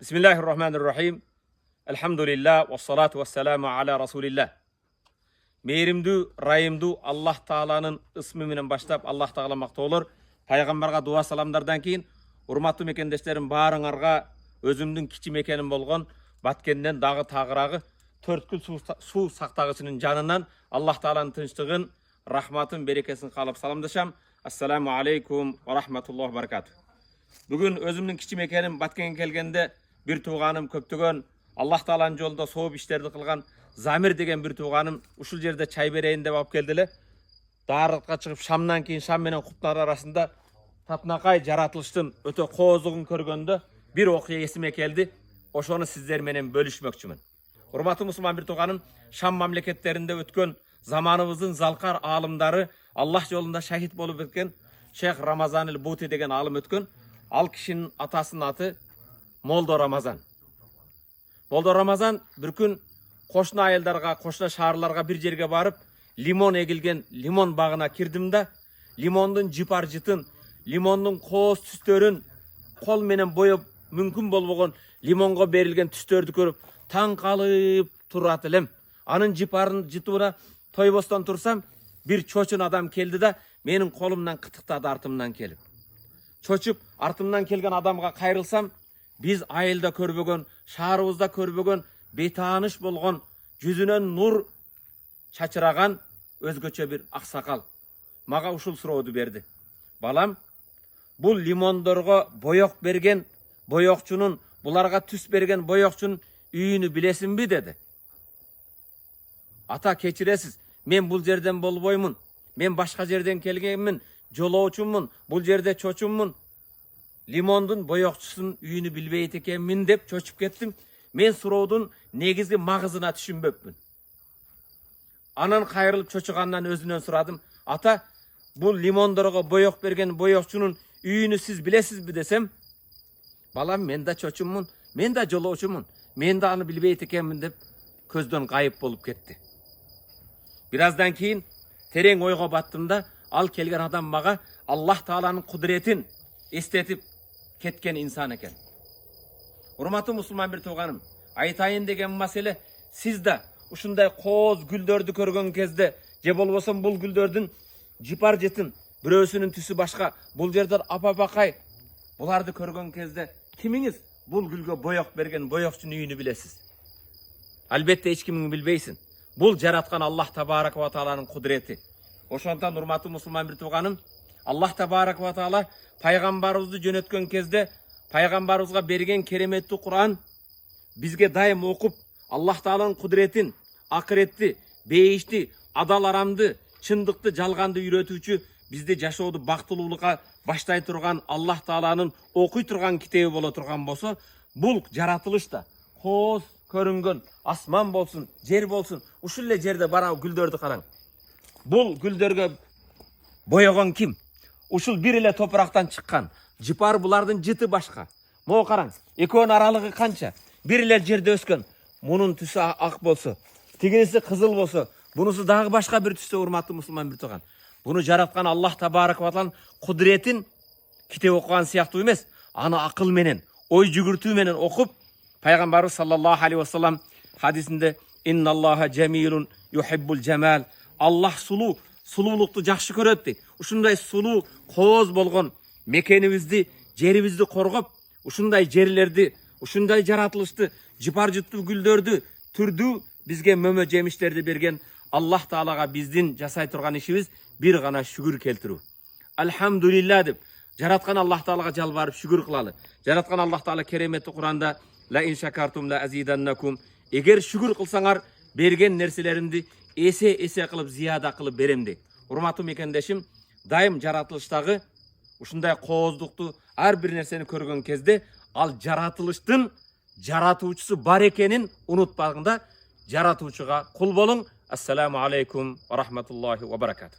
Bismillahirrahmanirrahim. Elhamdülillah ve salatu ve selamu ala Resulillah. Meyrimdүү, rayımdуу Allah Taala'nın ismi менен başlap Allah tağlamakta olur. Paygambarga dua salamlardan keyin urmаттуу mekендештерим баарыңарга өзүмдүн кичи мекеним болгон Баткенден дагы тагырагы 4 күл суу сактагычынын жанынан Allah Taala'nын тынчтыгын, рахматын, берекесин каалап саламдашам. Ассаламу алейкум ва рахматуллахи ва баракату. Бүгүн өзүмдүн кичи мекеним Баткенге келгенде bir tuğanım köptөгөн Allah Taala'nын жолунда сооп иштерди кылган Замир деген bir tuğanım ушул жерде чай берейин деп алып келди эле. Дарыкка чыгып шамдан кийин шам менен куптар арасында татынакай жаратылыштын өтө кооздугун көргөндө bir окуя эсиме келди. Ошону сиздер менен бөлүшмөкчүмүн. Урматтуу мусулман bir tuğanım Шам мамлекеттеринде өткөн заманыбыздын залкар аалымдары Allah жолунда шахид болуп кеткен Шейх Рамазан el-Бути деген аалым өткөн. Ал кишинин атасынын аты Молдо Рамазан. Молдо Рамазан bir күн кошуна айылдарга, кошуна шаарларга bir жерге барып, лимон эгилген лимон багына кирдим да, лимондун жыпар жытын, лимондун кооз түстөрүн кол менен боеп мүмкүн болбогон лимонго берилген түстөрдү көрүп, таң калып турат элем. Анын жыпарын жытууна тойбостон турсам, bir чочун адам келди да, менин колумдан кытыктады артымдан келип. Чочуп, артымдан келген адамга кайрылсам, biz айылда көрбөгөн, шаарыбызда көрбөгөн, бетааныш болгон, жүзүнөн нур чачыраган өзгөчө bir аксакал. Мага ушул сурооду берди. Балам, бул лимондорго боек берген боекчунун, буларга түс берген боекчунун үйүнү билесиңби dedi. Ата, кечиресиз, мен бул жерден болбоймун. Мен башка жерден келгенмин, жолоочумун, бул жерде чочуммун. Limondun boyokçusunun үйünü bilbeyt ekenmin деп çöçüp kettim. Men suroodun negizgi magızına düşünböpmün. Anan kayırılıp çöçügandan özünden suradım. Ata, bu limondorga boyok bergen boyokçunun үйünü siz bilesizbi desem, balam men da çöçümün, men da joloочумун, men da anı bilbeyt ekenmin деп көздөн kayıp bolup ketти. Birazdan keyin tereң oyga battım da, al kelgen adam maga Allah Taala'nın kudretin estetip ketken insan eken. Урматтуу мусулман bir tuğanım, айтайын деген маселе, siz de ушундай кооз гүлдөрдү көргөн кезде, же болбосо бул гүлдөрдүн жыпар жытын, бирөөсүнүн түсү башка, бул жердер апа-бакай, буларды көргөн кезде кимиңиз бул гүлгө боек берген боекчунун үйүнү билесиз? Албетте эч кимиң билбейсиң. Бул жараткан Allah Табарак ва Тааланын кудрети. Ошондон урматтуу мусулман bir tuğanım, Allah Табарак ва Таала пайгамбарыбызды жөнөткөн кезде пайгамбарыбызга берген кереметтүү Кур'ан бизге дайым окуп, Allah Тааланын кудретин, акыретти, бейишти, адал арамды, чындыкты, жалганды үйрөтүүчү, бизди жашоодо бактылуулукка баштай турган Allah Тааланын окуй турган китеби боло турган болсо, бул жаратылышта кооз көрүнгөн асман болсун, жер болсун, ушул эле жерде бара гүлдөрдү караң. Бул гүлдөргө боегон ким? Ушул bir эле топурактан чыккан. Жыпар булардын жыты башка. Могу караң, экөөнүн аралыгы канча? Bir эле жерде өскөн. Мунун түсү ак болсо, тигиниси кызыл болсо, бунусу дагы башка bir түстө, урматтуу мусулман bir туган. Буну жараткан Allah Табарак ва Тааланын кудретин китеп окуган сыяктуу эмес, аны акыл менен, ой жүгүртүү менен окуп, пайгамбарыбыз саллаллаху алейхи ва саллам хадисинде инналлаха жамилун юхиббул жамал. Allah сулуу, сулуулукту жакшы көрөт дейт. Ушундай сулуу, кооз болгон мекенибизди, жерибизди коргоп, ушундай жерлерди, ушундай жаратылышты, жыпар жыттуу гүлдөрдү, түрдүү бизге мөмө жемиштерди берген Allah Таалага биздин жасай турган ишибиз bir гана шүгүр келтирүү. Алхамдулилла деп жараткан Allah Таалага жалбарып шүгүр кылалы. Жараткан Allah Таала кереметти Куранда ла ин шакартум ла азиданнакум. Эгер шүгүр кылсаңар, берген нерселеримди эсе кылып зияда кылып берем дейт. Урматтуу мекендешим, дайым жаратылыштагы ушундай кооздукту ар бир нерсени көргөн кезде ал жаратылыштын жаратуучусу бар экенин унутпагында, жаратуучуга кул болуң. Ассаламу алейкум ва рахматуллахи ва баракатух.